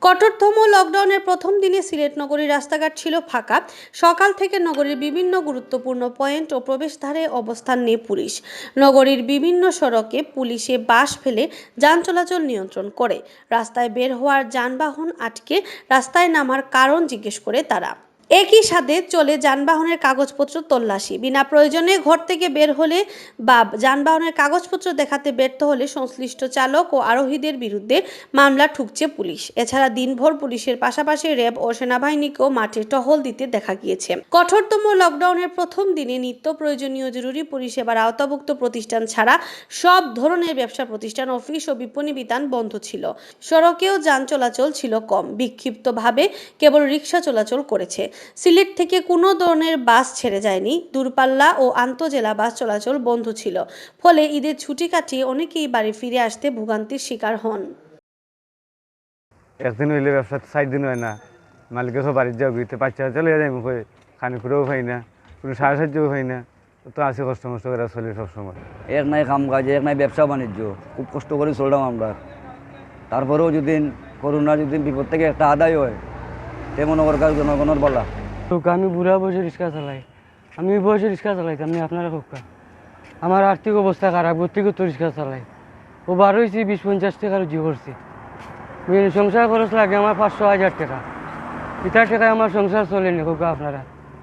কঠোরতম লকডাউনের প্রথম দিনে সিলেট নগরীর রাস্তাঘাট ছিল ফাঁকা। সকাল থেকে নগরীর বিভিন্ন গুরুত্বপূর্ণ পয়েন্ট ও প্রবেশদ্বারে অবস্থান নিয়ে পুলিশ। নগরীর বিভিন্ন সড়কে পুলিশে বাস ফেলে যান চলাচল নিয়ন্ত্রণ করে। রাস্তায় বের হওয়ার যানবাহন আটকে রাস্তায় নামার কারণ জিজ্ঞেস করে তারা। একই সাথে চলে যানবাহনের কাগজপত্র তল্লাশি। বিনা প্রয়োজনে ঘর থেকে বের হলে বা যানবাহনের কাগজপত্র দেখাতে ব্যর্থ হলে সংশ্লিষ্ট চালক ও আরোহীদের বিরুদ্ধে মামলা ঠুকছে পুলিশ। এছাড়া দিনভর পুলিশের পাশাপাশি র্যাব ও সেনাবাহিনীকেও মাঠে টহল দিতে দেখা গিয়েছে। কঠোরতম লকডাউনের প্রথম দিনে নিত্য প্রয়োজনীয় জরুরি পরিষেবার আওতাভুক্ত প্রতিষ্ঠান ছাড়া সব ধরনের ব্যবসা প্রতিষ্ঠান, অফিস ও বিপণী বিতান বন্ধ ছিল। সড়কেও যান চলাচল ছিল কম। বিক্ষিপ্তভাবে কেবল রিক্সা চলাচল করেছে। সিলেট থেকে কোনো ধরনের বাস ছেড়ে যায়নি। দূরপাল্লা ও আন্তজেলা বাস চলাচল বন্ধ ছিল। ফলে ঈদের ছুটি কাটিয়ে অনেকেই বাড়ি ফিরে আসতে ভোগান্তির শিকার হন। একদিন হইলে ব্যবসা 4 দিন হয় না, মালিকের সব বাড়ির যাও গিয়ে বাচ্চা চলে যাই মুখে খানি খুঁড়েও পাই না, কোনো সাহায্যও পাই না, তো আসে কষ্ট মষ্ট করে চলে সবসময়। এক নাই কাম কাজ, এক নাই ব্যবসা বাণিজ্য, খুব কষ্ট করে চললাম আমরা। তারপরেও যদি করোনা যদি বিপদ থেকে একটা আদায় হয় তেমন সরকার জনগণের বলা। তো আমি বুড়া বয়সে রিক্সা চালাই, আমি ওই বয়সে রিক্সা চালাইতাম আমি আপনারা হোক। আমার আর্থিক অবস্থা খারাপ, ব্যক্তিগত রিক্সা চালাই। ও বার হয়েছি 20-50 টাকা রুজি করছি। সংসার খরচ লাগে আমার 500-1000 টাকা। ইটার টাকায় আমার সংসার চলেনি হোক আপনারা।